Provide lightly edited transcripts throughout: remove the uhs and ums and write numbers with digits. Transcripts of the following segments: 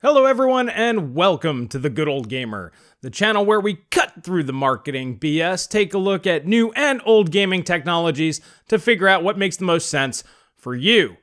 Hello everyone and welcome to The Good Old Gamer, the channel where we cut through the marketing BS, take a look at new and old gaming technologies to figure out what makes the most sense for you.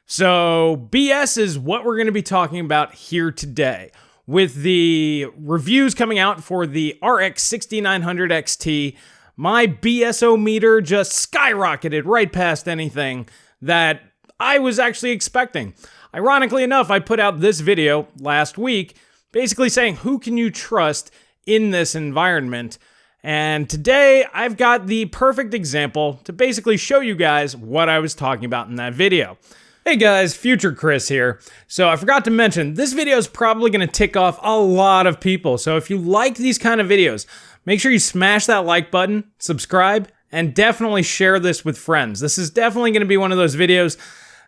So BS is what we're going to be talking about here today, with the reviews coming out for the RX 6900 XT. My BSO meter just skyrocketed right past anything that I was actually expecting. Ironically enough, I put out this video last week basically saying who can you trust in this environment. And today I've got the perfect example to basically show you guys what I was talking about in that video. Hey guys, Future Chris here. So I forgot to mention, this video is probably going to tick off a lot of people. So if you like these kind of videos, make sure you smash that like button, subscribe, and definitely share this with friends. This is definitely going to be one of those videos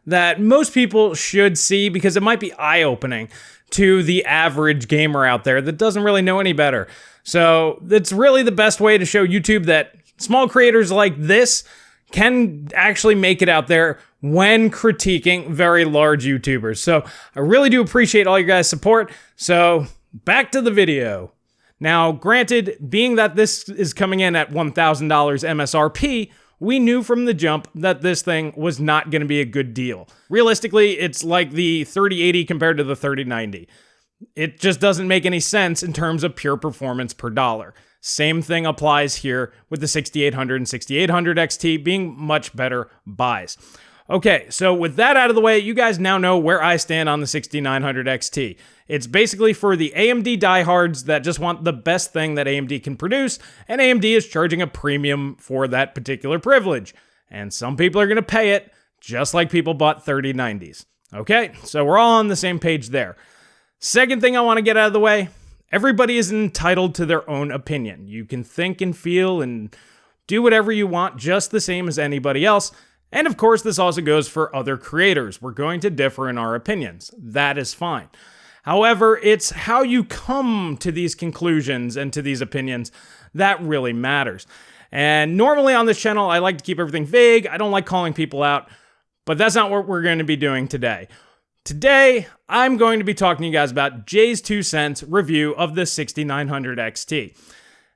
that most people should see because it might be eye-opening to the average gamer out there that doesn't really know any better. So it's really the best way to show YouTube that small creators like this can actually make it out there when critiquing very large YouTubers. So I really do appreciate all you guys' support. So back to the video. Now, granted, being that this is coming in at $1,000 MSRP, we knew from the jump that this thing was not going to be a good deal. Realistically, it's like the 3080 compared to the 3090. It just doesn't make any sense in terms of pure performance per dollar. Same thing applies here with the 6800 and 6800 XT being much better buys. Okay, so with that out of the way, you guys now know where I stand on the 6900 XT. It's basically for the AMD diehards that just want the best thing that AMD can produce, and AMD is charging a premium for that particular privilege. And some people are going to pay it, just like people bought 3090s. Okay, so we're all on the same page there. Second thing I want to get out of the way, everybody is entitled to their own opinion. You can think and feel and do whatever you want just the same as anybody else. And of course, this also goes for other creators. We're going to differ in our opinions. That is fine. However, it's how you come to these conclusions and to these opinions that really matters. And normally on this channel, I like to keep everything vague. I don't like calling people out, but that's not what we're going to be doing today. Today, I'm going to be talking to you guys about Jayztwocents review of the 6900 XT.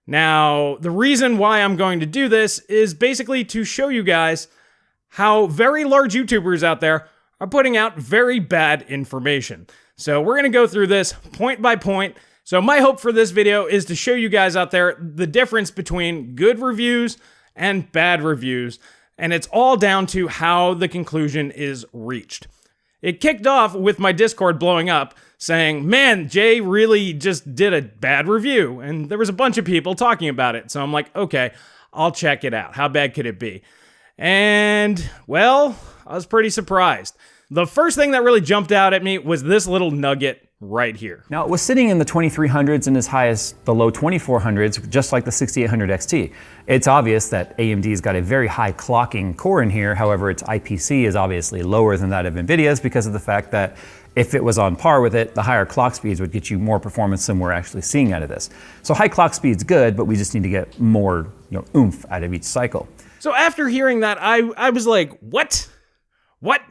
Now, the reason why I'm going to do this is basically to show you guys how very large YouTubers out there are putting out very bad information. So we're going to go through this point by point. So my hope for this video is to show you guys out there the difference between good reviews and bad reviews. And it's all down to how the conclusion is reached. It kicked off with my Discord blowing up saying, man, Jay really just did a bad review. And there was a bunch of people talking about it. So I'm like, okay, I'll check it out. How bad could it be? And, well, I was pretty surprised. The first thing that really jumped out at me was this little nugget right here. Now, it was sitting in the 2300s and as high as the low 2400s, just like the 6800 XT. It's obvious that AMD's got a very high clocking core in here. However, its IPC is obviously lower than that of NVIDIA's because of the fact that if it was on par with it, the higher clock speeds would get you more performance than we're actually seeing out of this. So high clock speed's good, but we just need to get more, oomph out of each cycle. So after hearing that, I was like, what? What?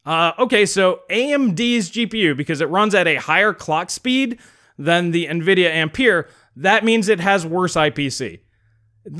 Okay, so AMD's GPU, because it runs at a higher clock speed than the NVIDIA Ampere, that means it has worse IPC.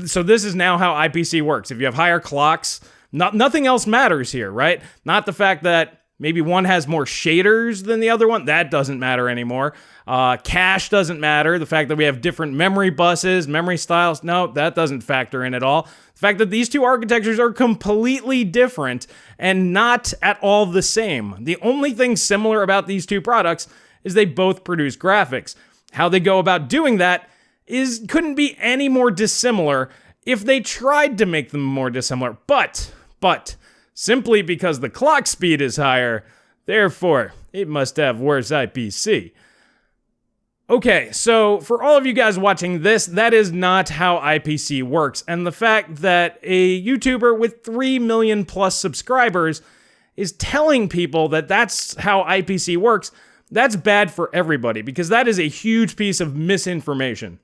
So this is now how IPC works. If you have higher clocks, nothing else matters here, right? Not the fact that maybe one has more shaders than the other one. That doesn't matter anymore. Cache doesn't matter. The fact that we have different memory buses, memory styles, no, that doesn't factor in at all. The fact that these two architectures are completely different and not at all the same. The only thing similar about these two products is they both produce graphics. How they go about doing that couldn't be any more dissimilar if they tried to make them more dissimilar. But simply because the clock speed is higher, therefore it must have worse IPC. Okay, so for all of you guys watching this, that is not how IPC works. And the fact that a YouTuber with 3 million plus subscribers is telling people that that's how IPC works, that's bad for everybody because that is a huge piece of misinformation.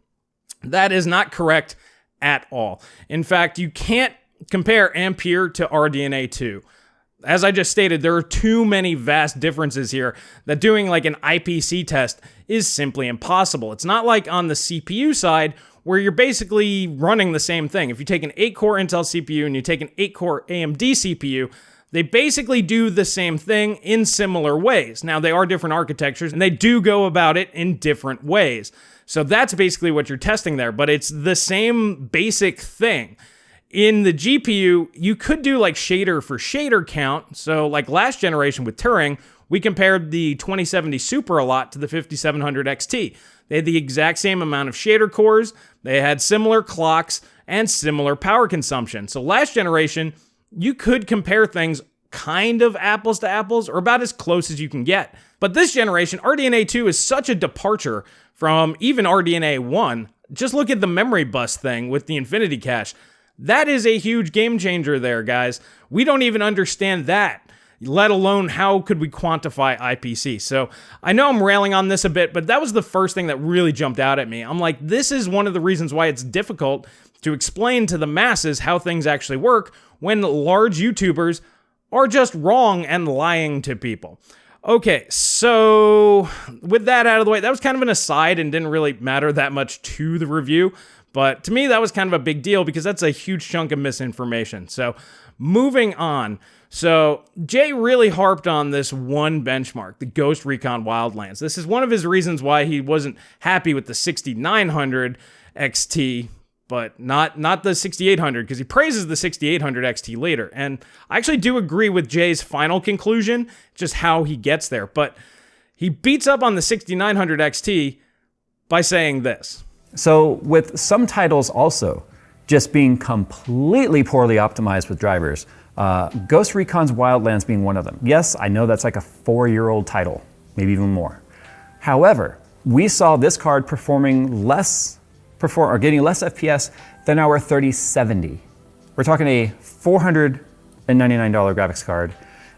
That is not correct at all. In fact, you can't compare Ampere to RDNA 2. as I just stated, there are too many vast differences here that doing like an IPC test is simply impossible. It's not like on the CPU side where you're basically running the same thing. If you take an 8-core Intel CPU and you take an 8-core AMD CPU, they basically do the same thing in similar ways. Now, they are different architectures, and they do go about it in different ways. So that's basically what you're testing there, but it's the same basic thing. In the GPU, you could do like shader for shader count. So like last generation with Turing, we compared the 2070 Super a lot to the 5700 XT. They had the exact same amount of shader cores, they had similar clocks, and similar power consumption. So last generation, you could compare things kind of apples to apples, or about as close as you can get. But this generation, RDNA 2 is such a departure from even RDNA 1. Just look at the memory bus thing with the Infinity Cache. That is a huge game changer there, guys. We don't even understand that, let alone how could we quantify IPC. So I know I'm railing on this a bit, but that was the first thing that really jumped out at me. I'm like, this is one of the reasons why it's difficult to explain to the masses how things actually work when large YouTubers are just wrong and lying to people. Okay, so with that out of the way, that was kind of an aside and didn't really matter that much to the review. But to me, that was kind of a big deal because that's a huge chunk of misinformation. So moving on. So Jay really harped on this one benchmark, the Ghost Recon Wildlands. This is one of his reasons why he wasn't happy with the 6900 XT, but not the 6800, because he praises the 6800 XT later. And I actually do agree with Jay's final conclusion, just how he gets there. But he beats up on the 6900 XT by saying this. So with some titles also just being completely poorly optimized with drivers, Ghost Recon's Wildlands being one of them. Yes, I know that's like a 4-year-old title, maybe even more. However, we saw this card getting less FPS than our 3070. We're talking a $499 graphics card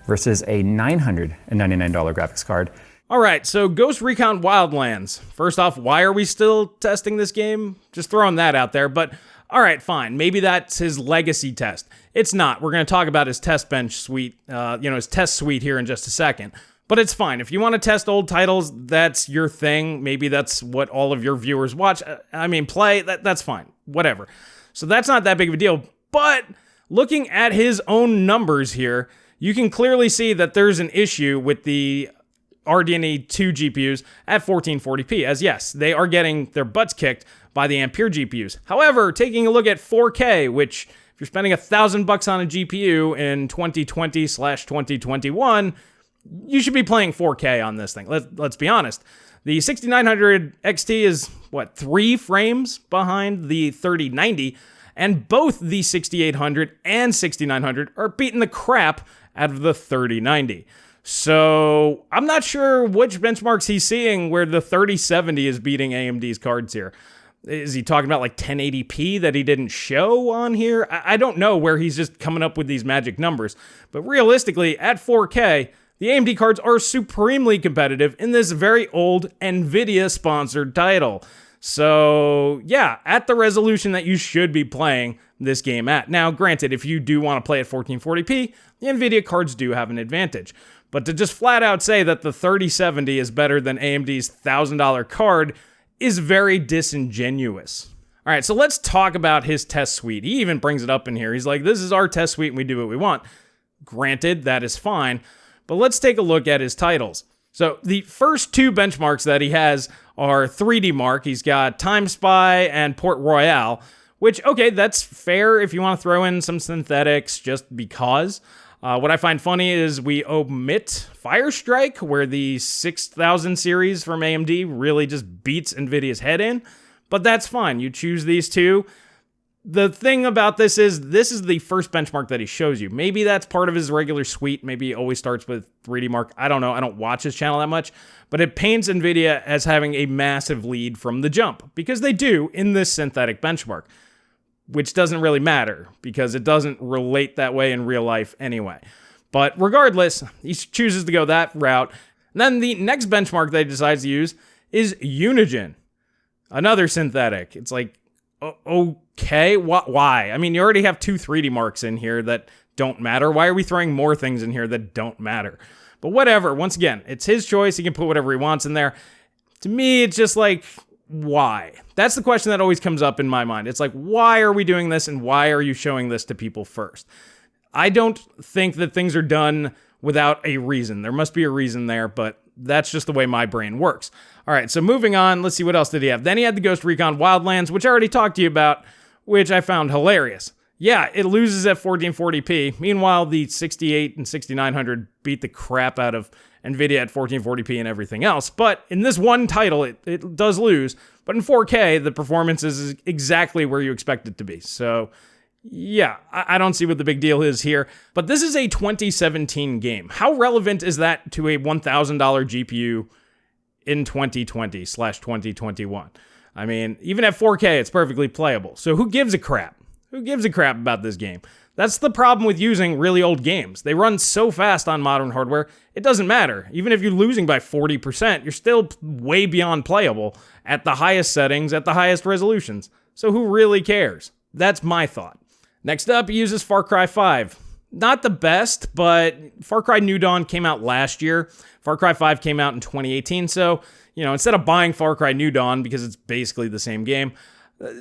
versus a $999 graphics card. All right, so Ghost Recon Wildlands. First off, why are we still testing this game? Just throwing that out there, but all right, fine. Maybe that's his legacy test. It's not. We're going to talk about his test bench suite, his test suite here in just a second. But it's fine. If you want to test old titles, that's your thing. Maybe that's what all of your viewers watch. Play. That's fine. Whatever. So that's not that big of a deal. But looking at his own numbers here, you can clearly see that there's an issue with the RDNA 2 GPUs at 1440p, as yes, they are getting their butts kicked by the Ampere GPUs. However, taking a look at 4K, which if you're spending $1,000 on a GPU in 2020/2021, you should be playing 4K on this thing. Let's be honest. The 6900 XT is, 3 frames behind the 3090, and both the 6800 and 6900 are beating the crap out of the 3090. So I'm not sure which benchmarks he's seeing where the 3070 is beating AMD's cards here. Is he talking about like 1080p that he didn't show on here? I don't know where he's just coming up with these magic numbers. But realistically, at 4K, the AMD cards are supremely competitive in this very old NVIDIA-sponsored title. So yeah, at the resolution that you should be playing this game at. Now, granted, if you do want to play at 1440p, the NVIDIA cards do have an advantage. But to just flat out say that the 3070 is better than AMD's $1,000 card is very disingenuous. All right, so let's talk about his test suite. He even brings it up in here. He's like, this is our test suite and we do what we want. Granted, that is fine. But let's take a look at his titles. So the first 2 benchmarks that he has are 3D Mark. He's got Time Spy and Port Royale, which, okay, that's fair if you want to throw in some synthetics just because. What I find funny is we omit Firestrike, where the 6000 series from AMD really just beats NVIDIA's head in, but that's fine. You choose these 2. The thing about this is the first benchmark that he shows you. Maybe that's part of his regular suite. Maybe he always starts with 3D Mark. I don't know. I don't watch his channel that much, but it paints NVIDIA as having a massive lead from the jump because they do in this synthetic benchmark, which doesn't really matter because it doesn't relate that way in real life anyway. But regardless, he chooses to go that route. And then the next benchmark that he decides to use is Unigine, another synthetic. It's like, okay, why? I mean, you already have 2 3D marks in here that don't matter? Why are we throwing more things in here that don't matter? But whatever, once again, it's his choice. He can put whatever he wants in there. To me, it's just like, why? That's the question that always comes up in my mind. It's like, why are we doing this and why are you showing this to people first? I don't think that things are done without a reason. There must be a reason there, but that's just the way my brain works. All right, so moving on, let's see what else did he have. Then he had the Ghost Recon Wildlands, which I already talked to you about, which I found hilarious. Yeah, it loses at 1440p. Meanwhile, the 68 and 6900 beat the crap out of NVIDIA at 1440p and everything else. But in this one title, it does lose. But in 4K, the performance is exactly where you expect it to be. So yeah, I don't see what the big deal is here. But this is a 2017 game. How relevant is that to a $1,000 GPU in 2020/2021? I mean, even at 4K, it's perfectly playable. So who gives a crap? Who gives a crap about this game? That's the problem with using really old games. They run so fast on modern hardware, it doesn't matter. Even if you're losing by 40%, you're still way beyond playable at the highest settings, at the highest resolutions. So who really cares? That's my thought. Next up, he uses Far Cry 5. Not the best, but Far Cry New Dawn came out last year. Far Cry 5 came out in 2018, so, instead of buying Far Cry New Dawn, because it's basically the same game,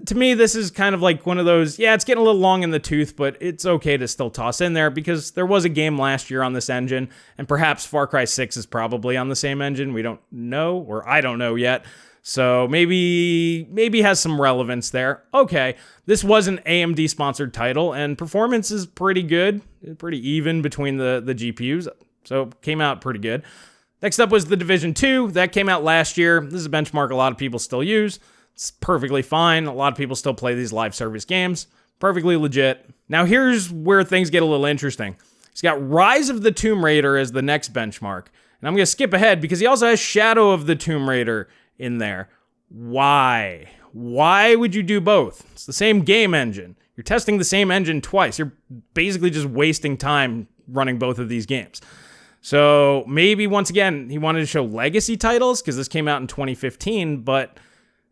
to me, this is kind of like one of those, yeah, it's getting a little long in the tooth, but it's okay to still toss in there because there was a game last year on this engine, and perhaps Far Cry 6 is probably on the same engine. We don't know, or I don't know yet. So maybe has some relevance there. Okay, this was an AMD sponsored title, and performance is pretty good, pretty even between the GPUs, so came out pretty good. Next up was The Division 2. That came out last year. This is a benchmark a lot of people still use. It's perfectly fine. A lot of people still play these live service games. Perfectly legit. Now here's where things get a little interesting. He's got Rise of the Tomb Raider as the next benchmark. And I'm going to skip ahead because he also has Shadow of the Tomb Raider in there. Why? Why would you do both? It's the same game engine. You're testing the same engine twice. You're basically just wasting time running both of these games. So maybe, once again, he wanted to show legacy titles because this came out in 2015, but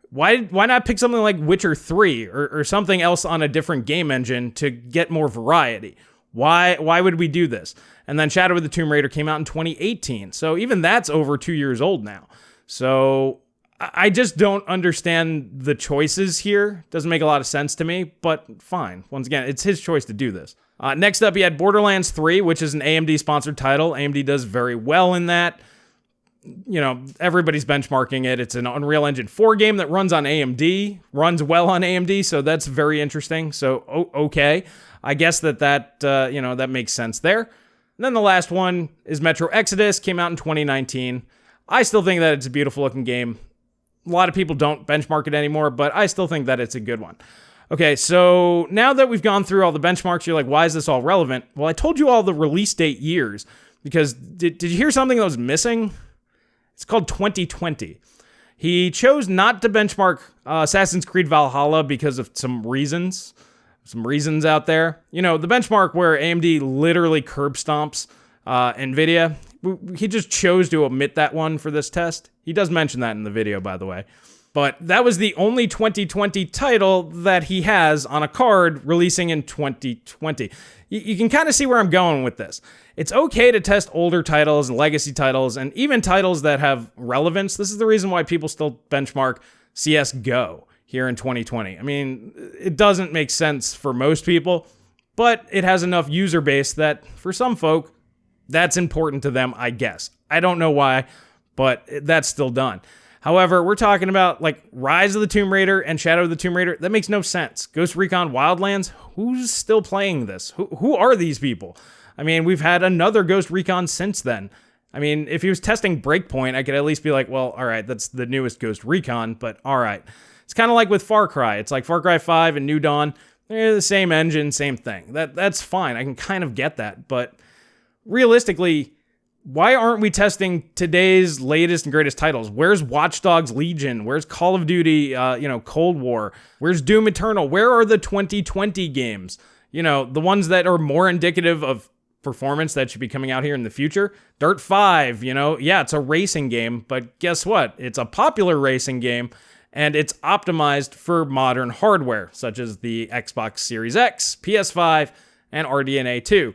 why not pick something like Witcher 3 or something else on a different game engine to get more variety? Why would we do this? And then Shadow of the Tomb Raider came out in 2018, so even that's over 2 years old now. So I just don't understand the choices here. Doesn't make a lot of sense to me, but fine. Once again, it's his choice to do this. Next up, he had Borderlands 3, which is an AMD-sponsored title. AMD does very well in that. Everybody's benchmarking it. It's an Unreal Engine 4 game that runs on AMD, runs well on AMD, so that's very interesting. So, okay. I guess that makes sense there. And then the last one is Metro Exodus, came out in 2019. I still think that it's a beautiful looking game. A lot of people don't benchmark it anymore, but I still think that it's a good one. Okay, so now that we've gone through all the benchmarks, you're like, why is this all relevant? Well, I told you all the release date years, because did you hear something that was missing? It's called 2020. He chose not to benchmark Assassin's Creed Valhalla because of some reasons out there. The benchmark where AMD literally curb stomps NVIDIA. He just chose to omit that one for this test. He does mention that in the video, by the way. But that was the only 2020 title that he has on a card releasing in 2020. You can kind of see where I'm going with this. It's okay to test older titles and legacy titles and even titles that have relevance. This is the reason why people still benchmark CSGO here in 2020. I mean, it doesn't make sense for most people, but it has enough user base that for some folk, that's important to them, I guess. I don't know why, but that's still done. However, we're talking about like Rise of the Tomb Raider and Shadow of the Tomb Raider. That makes no sense. Ghost Recon Wildlands, who's still playing this? Who are these people? I mean, we've had another Ghost Recon since then. I mean, if he was testing Breakpoint, I could at least be like, well, all right, that's the newest Ghost Recon, but all right. It's kind of like with Far Cry. It's like Far Cry 5 and New Dawn. They're the same engine, same thing. That's fine. I can kind of get that, but realistically, why aren't we testing today's latest and greatest titles? Where's Watch Dogs Legion? Where's Call of Duty, Cold War? Where's Doom Eternal? Where are the 2020 games? The ones that are more indicative of performance that should be coming out here in the future. Dirt 5, yeah, it's a racing game, but guess what? It's a popular racing game, and it's optimized for modern hardware, such as the Xbox Series X, PS5, and RDNA 2.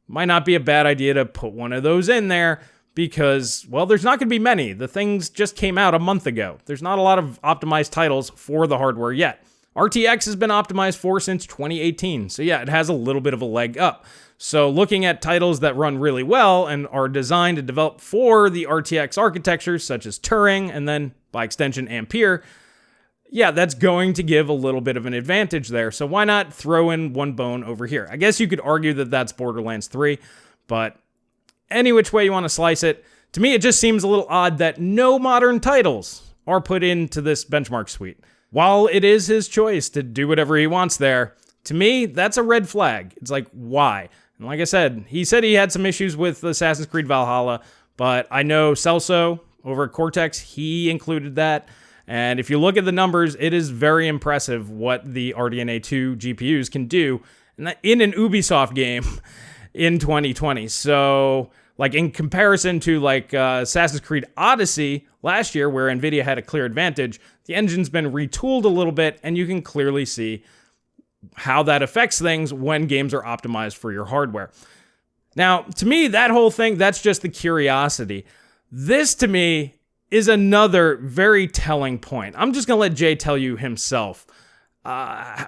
Might not be a bad idea to put one of those in there because, well, there's not going to be many. The things just came out a month ago. There's not a lot of optimized titles for the hardware yet. RTX has been optimized for since 2018, so yeah, it has a little bit of a leg up. So looking at titles that run really well and are designed and developed for the RTX architectures, such as Turing and then, by extension, Ampere, yeah, that's going to give a little bit of an advantage there. So why not throw in one bone over here? I guess you could argue that that's Borderlands 3, but any which way you want to slice it, to me it just seems a little odd that no modern titles are put into this benchmark suite. While it is his choice to do whatever he wants there, to me, that's a red flag. It's like, why? And like I said he had some issues with Assassin's Creed Valhalla, but I know Celso over at Cortex, he included that. And if you look at the numbers, it is very impressive what the RDNA 2 GPUs can do in an Ubisoft game in 2020. So, like, in comparison to like Assassin's Creed Odyssey last year, where NVIDIA had a clear advantage, the engine's been retooled a little bit, and you can clearly see how that affects things when games are optimized for your hardware. Now, to me, that whole thing, that's just the curiosity. This, to me, is another very telling point. I'm just going to let Jay tell you himself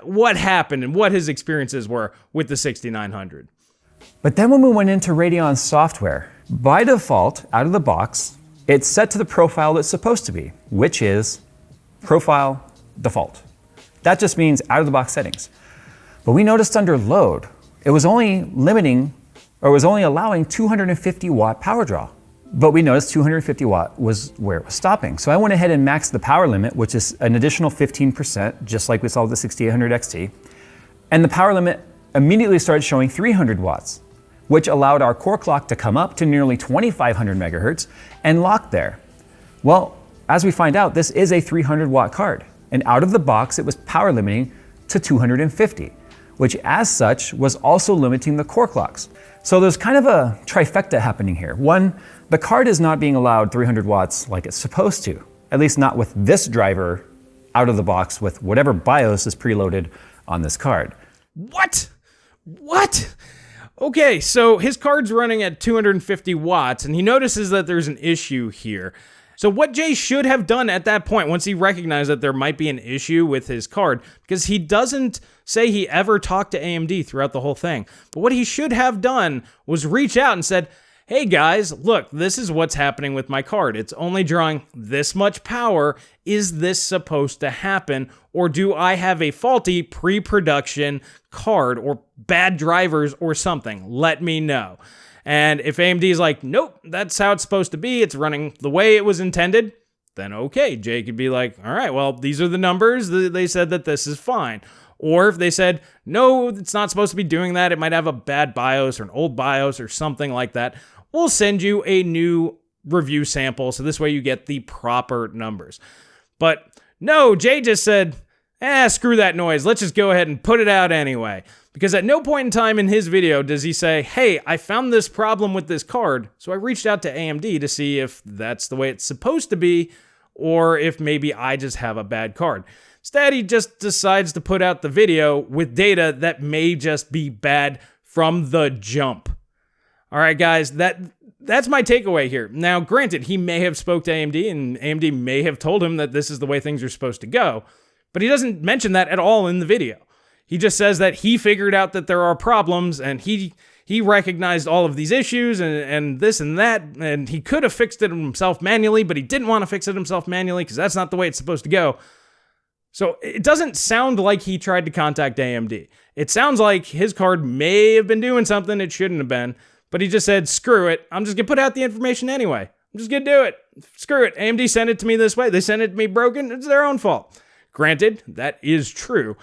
what happened and what his experiences were with the 6900. But then when we went into Radeon software, by default, out of the box, it's set to the profile it's supposed to be, which is profile default. That just means out of the box settings. But we noticed under load, it was only allowing 250 watt power draw. But we noticed 250 watt was where it was stopping. So I went ahead and maxed the power limit, which is an additional 15%, just like we saw with the 6800 XT. And the power limit immediately started showing 300 watts, which allowed our core clock to come up to nearly 2500 megahertz and lock there. Well, as we find out, this is a 300 watt card. And out of the box, it was power limiting to 250, which as such was also limiting the core clocks. So there's kind of a trifecta happening here. One, the card is not being allowed 300 watts like it's supposed to, at least not with this driver out of the box with whatever BIOS is preloaded on this card. What? Okay, so his card's running at 250 watts, and he notices that there's an issue here. So what Jay should have done at that point, once he recognized that there might be an issue with his card, because he doesn't say he ever talked to AMD throughout the whole thing, but what he should have done was reach out and said, hey guys, look, this is what's happening with my card. It's only drawing this much power. Is this supposed to happen? Or do I have a faulty pre-production card or bad drivers or something? Let me know. And if AMD is like, nope, that's how it's supposed to be, it's running the way it was intended, then okay, Jay could be like, all right, well, these are the numbers. They said that this is fine. Or if they said, no, it's not supposed to be doing that, it might have a bad BIOS or an old BIOS or something like that, we'll send you a new review sample, so this way you get the proper numbers. But no, Jay just said, screw that noise, let's just go ahead and put it out anyway. Because at no point in time in his video does he say, hey, I found this problem with this card, so I reached out to AMD to see if that's the way it's supposed to be, or if maybe I just have a bad card. Instead, he just decides to put out the video with data that may just be bad from the jump. All right, guys, that's my takeaway here. Now, granted, he may have spoke to AMD, and AMD may have told him that this is the way things are supposed to go, but he doesn't mention that at all in the video. He just says that he figured out that there are problems, and he recognized all of these issues and this and that, and he could have fixed it himself manually, but he didn't want to fix it himself manually because that's not the way it's supposed to go. So it doesn't sound like he tried to contact AMD. It sounds like his card may have been doing something it shouldn't have been, but he just said, screw it, I'm just going to put out the information anyway. I'm just going to do it. Screw it. AMD sent it to me this way. They sent it to me broken. It's their own fault. Granted, that is true.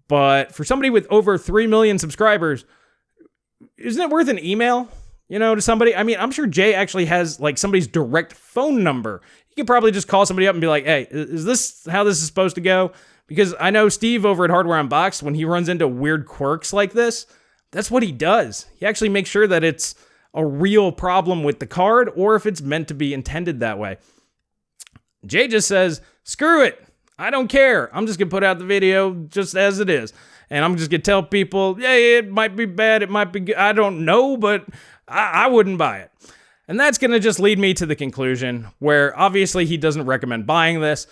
But for somebody with over 3 million subscribers, isn't it worth an email, to somebody? I mean, I'm sure Jay actually has like somebody's direct phone number. You could probably just call somebody up and be like, hey, is this how this is supposed to go? Because I know Steve over at Hardware Unboxed, when he runs into weird quirks like this, that's what he does. He actually makes sure that it's a real problem with the card or if it's meant to be intended that way. Jay just says, screw it. I don't care. I'm just going to put out the video just as it is. And I'm just going to tell people, yeah, it might be bad, it might be good. I don't know, but I wouldn't buy it. And that's going to just lead me to the conclusion where obviously he doesn't recommend buying this.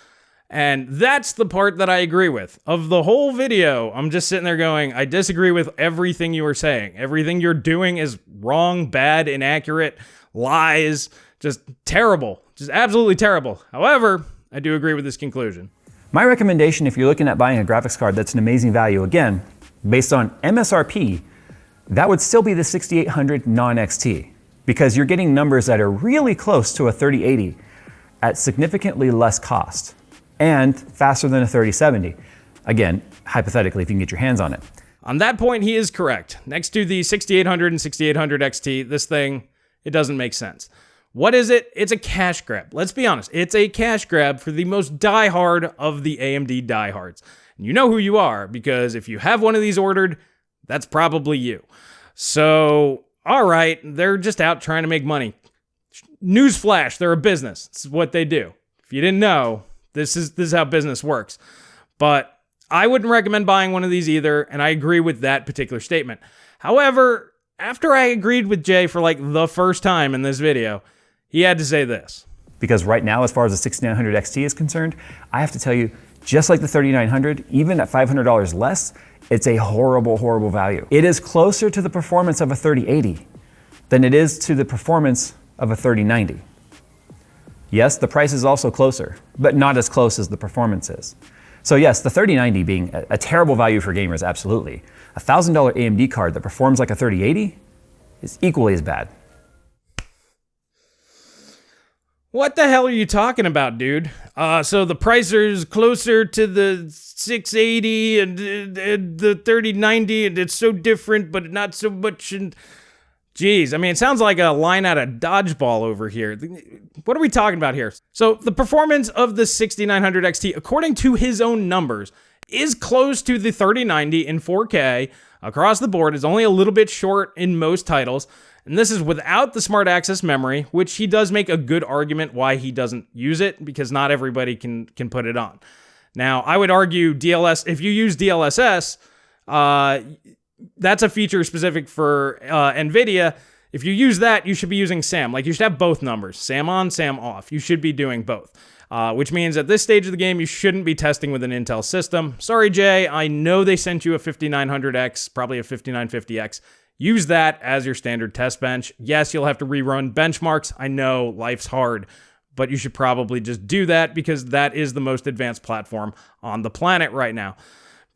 And that's the part that I agree with. Of the whole video, I'm just sitting there going, I disagree with everything you were saying. Everything you're doing is wrong, bad, inaccurate, lies, just terrible. Just absolutely terrible. However, I do agree with this conclusion. My recommendation, if you're looking at buying a graphics card that's an amazing value, again, based on MSRP, that would still be the 6800 non-XT, because you're getting numbers that are really close to a 3080 at significantly less cost and faster than a 3070. Again, hypothetically, if you can get your hands on it. On that point, he is correct. Next to the 6800 and 6800 XT, this thing, it doesn't make sense. What is it? It's a cash grab. Let's be honest. It's a cash grab for the most diehard of the AMD diehards. And you know who you are, because if you have one of these ordered, that's probably you. So, all right, they're just out trying to make money. Newsflash, they're a business. This is what they do. If you didn't know, this is how business works. But I wouldn't recommend buying one of these either, and I agree with that particular statement. However, after I agreed with Jay for like the first time in this video, he had to say this. Because right now, as far as the 6900 XT is concerned, I have to tell you, just like the 3900, even at $500 less, it's a horrible, horrible value. It is closer to the performance of a 3080 than it is to the performance of a 3090. Yes, the price is also closer, but not as close as the performance is. So yes, the 3090 being a terrible value for gamers, absolutely. A $1,000 AMD card that performs like a 3080 is equally as bad. What the hell are you talking about, dude? So the price is closer to the 680 and the 3090, and it's so different, but not so much. And geez, I mean, it sounds like a line out of Dodgeball over here. What are we talking about here? So the performance of the 6900 XT, according to his own numbers, is close to the 3090 in 4K across the board. It's only a little bit short in most titles. And this is without the smart access memory, which he does make a good argument why he doesn't use it, because not everybody can put it on. Now, I would argue DLS, if you use DLSS, that's a feature specific for NVIDIA. If you use that, you should be using SAM. Like, you should have both numbers, SAM on, SAM off. You should be doing both, which means at this stage of the game, you shouldn't be testing with an Intel system. Sorry, Jay, I know they sent you a 5900X, probably a 5950X. Use that as your standard test bench. Yes, you'll have to rerun benchmarks. I know, life's hard, but you should probably just do that because that is the most advanced platform on the planet right now.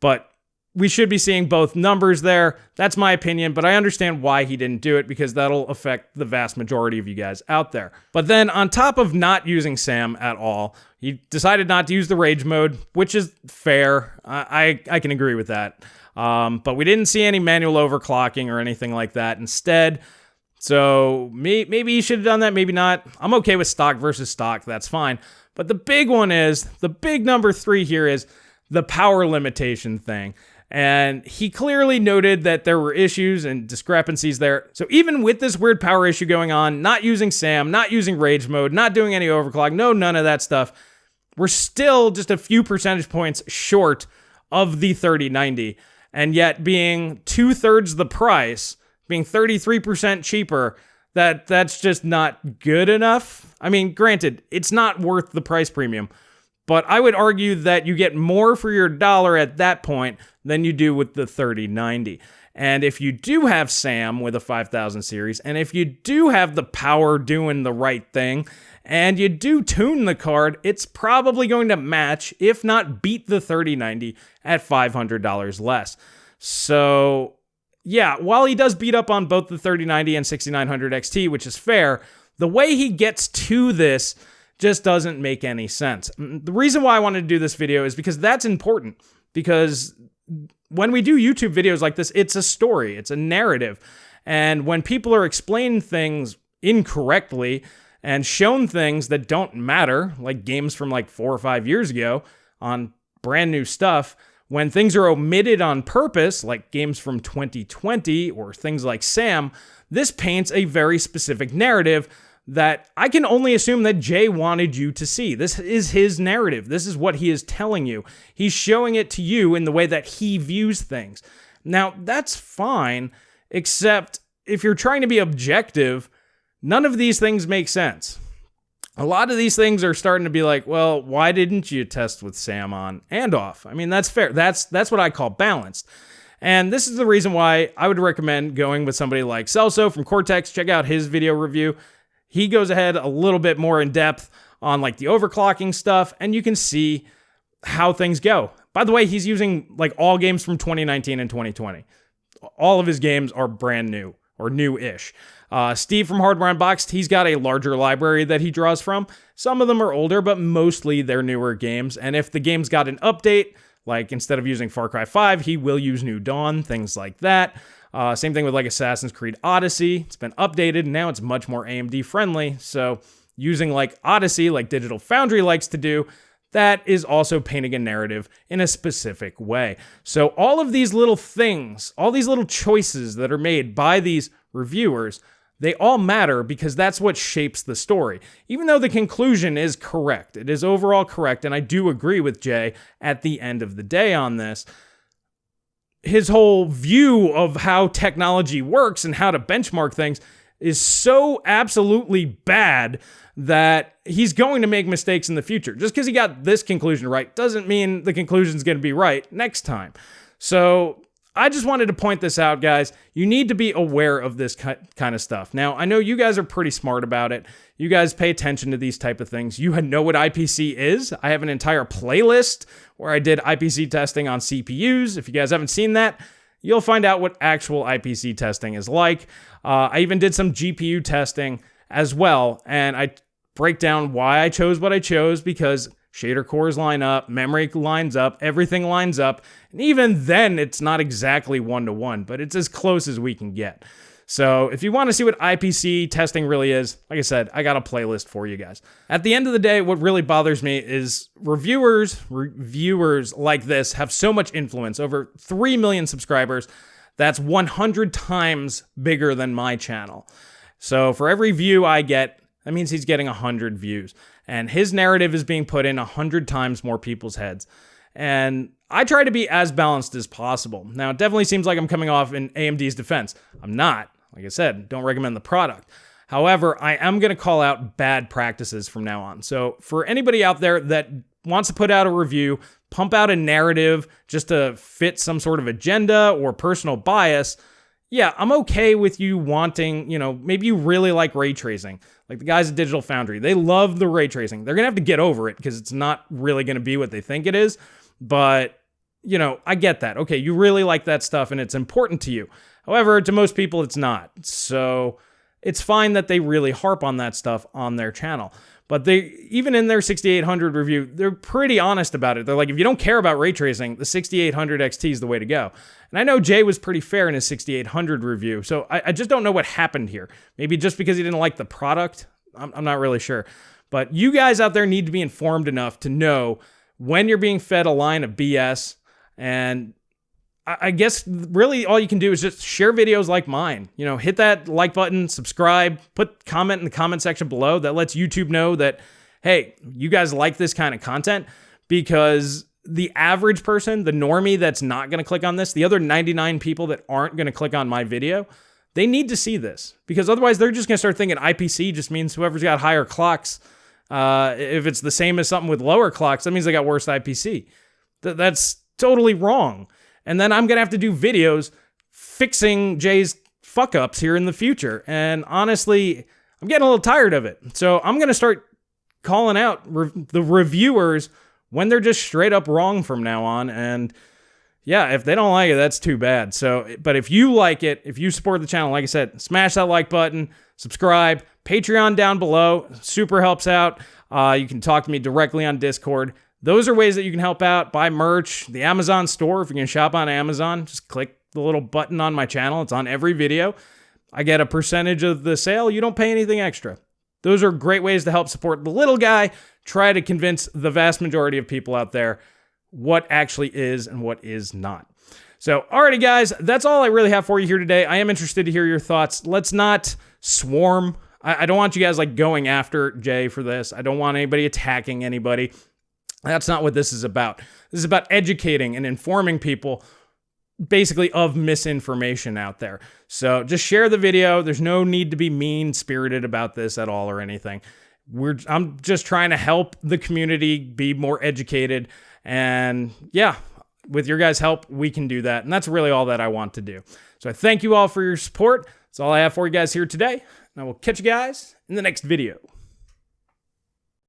But we should be seeing both numbers there. That's my opinion, but I understand why he didn't do it, because that'll affect the vast majority of you guys out there. But then on top of not using SAM at all, he decided not to use the rage mode, which is fair. I can agree with that. But we didn't see any manual overclocking or anything like that instead. So maybe he should have done that, maybe not. I'm okay with stock versus stock, that's fine. But the big one is, the big number 3 here is the power limitation thing. And he clearly noted that there were issues and discrepancies there. So even with this weird power issue going on, not using SAM, not using rage mode, not doing any overclock, none of that stuff, we're still just a few percentage points short of the 3090. And yet being 2/3 the price, being 33% cheaper, that's just not good enough. I mean, granted, it's not worth the price premium, but I would argue that you get more for your dollar at that point than you do with the 3090. And if you do have SAM with a 5000 series, and if you do have the power doing the right thing, and you do tune the card, it's probably going to match, if not beat, the 3090 at $500 less. So, yeah, while he does beat up on both the 3090 and 6900 XT, which is fair, the way he gets to this just doesn't make any sense. The reason why I wanted to do this video is because that's important, because when we do YouTube videos like this, it's a story, it's a narrative. And when people are explaining things incorrectly and shown things that don't matter, like games from like 4 or 5 years ago on brand new stuff, when things are omitted on purpose, like games from 2020 or things like SAM, this paints a very specific narrative that I can only assume that Jay wanted you to see. This is his narrative. This is what he is telling you. He's showing it to you in the way that he views things. Now, that's fine, except if you're trying to be objective, none of these things make sense. A lot of these things are starting to be like, well, why didn't you test with Sam on and off? I mean, that's fair. That's what I call balanced. And this is the reason why I would recommend going with somebody like Celso from Cortex. Check out his video review. He goes ahead a little bit more in depth on like the overclocking stuff, and you can see how things go. By the way, he's using like all games from 2019 and 2020. All of his games are brand new or new-ish. Steve from Hardware Unboxed, he's got a larger library that he draws from. Some of them are older, but mostly they're newer games. And if the game's got an update, like instead of using Far Cry 5, he will use New Dawn, things like that. Same thing with like Assassin's Creed Odyssey. It's been updated, and now it's much more AMD friendly. So using like Odyssey, like Digital Foundry likes to do, that is also painting a narrative in a specific way. So all of these little things, all these little choices that are made by these reviewers, they all matter because that's what shapes the story. Even though the conclusion is correct, it is overall correct, and I do agree with Jay at the end of the day on this. His whole view of how technology works and how to benchmark things is so absolutely bad that he's going to make mistakes in the future. Just because he got this conclusion right doesn't mean the conclusion is going to be right next time. So I just wanted to point this out, guys. You need to be aware of this kind of stuff. Now, I know you guys are pretty smart about it. You guys pay attention to these type of things. You know what IPC is. I have an entire playlist where I did IPC testing on CPUs. If you guys haven't seen that, you'll find out what actual IPC testing is like. I even did some GPU testing as well, and I break down why I chose what I chose, because shader cores line up, memory lines up, everything lines up, and even then it's not exactly one-to-one, but it's as close as we can get. So if you want to see what IPC testing really is, like I said, I got a playlist for you guys. At the end of the day, what really bothers me is reviewers like this have so much influence, over 3 million subscribers. That's 100 times bigger than my channel. So for every view I get, that means he's getting 100 views. And his narrative is being put in 100 times more people's heads. And I try to be as balanced as possible. Now, it definitely seems like I'm coming off in AMD's defense. I'm not. Like I said, don't recommend the product. However, I am going to call out bad practices from now on. So for anybody out there that wants to put out a review, pump out a narrative just to fit some sort of agenda or personal bias, yeah, I'm okay with you wanting, maybe you really like ray tracing. Like the guys at Digital Foundry, they love the ray tracing. They're going to have to get over it because it's not really going to be what they think it is. But, I get that. Okay, you really like that stuff and it's important to you. However, to most people, it's not. So it's fine that they really harp on that stuff on their channel. But even in their 6800 review, they're pretty honest about it. They're like, if you don't care about ray tracing, the 6800 XT is the way to go. And I know Jay was pretty fair in his 6800 review, so I just don't know what happened here. Maybe just because he didn't like the product? I'm not really sure. But you guys out there need to be informed enough to know when you're being fed a line of BS. And I guess really all you can do is just share videos like mine. Hit that like button, subscribe, put comment in the comment section below. That lets YouTube know that, hey, you guys like this kind of content, because the average person, the normie that's not going to click on this, the other 99 people that aren't going to click on my video, they need to see this, because otherwise they're just going to start thinking IPC just means whoever's got higher clocks. If it's the same as something with lower clocks, that means they got worse IPC. That's totally wrong. And then I'm going to have to do videos fixing Jay's fuck-ups here in the future. And honestly, I'm getting a little tired of it. So I'm going to start calling out the reviewers when they're just straight up wrong from now on. And yeah, if they don't like it, that's too bad. So, but if you like it, if you support the channel, like I said, smash that like button, subscribe, Patreon down below, super helps out. You can talk to me directly on Discord. Those are ways that you can help out. Buy merch, the Amazon store. If you can shop on Amazon, just click the little button on my channel. It's on every video. I get a percentage of the sale. You don't pay anything extra. Those are great ways to help support the little guy. Try to convince the vast majority of people out there what actually is and what is not. So, alrighty guys, that's all I really have for you here today. I am interested to hear your thoughts. Let's not swarm I don't want you guys like going after Jay for this. I don't want anybody attacking anybody. That's not what this is about. This is about educating and informing people basically of misinformation out there. So just share the video. There's no need to be mean-spirited about this at all or anything. I'm just trying to help the community be more educated. And yeah, with your guys' help, we can do that. And that's really all that I want to do. So I thank you all for your support. That's all I have for you guys here today. And I will catch you guys in the next video.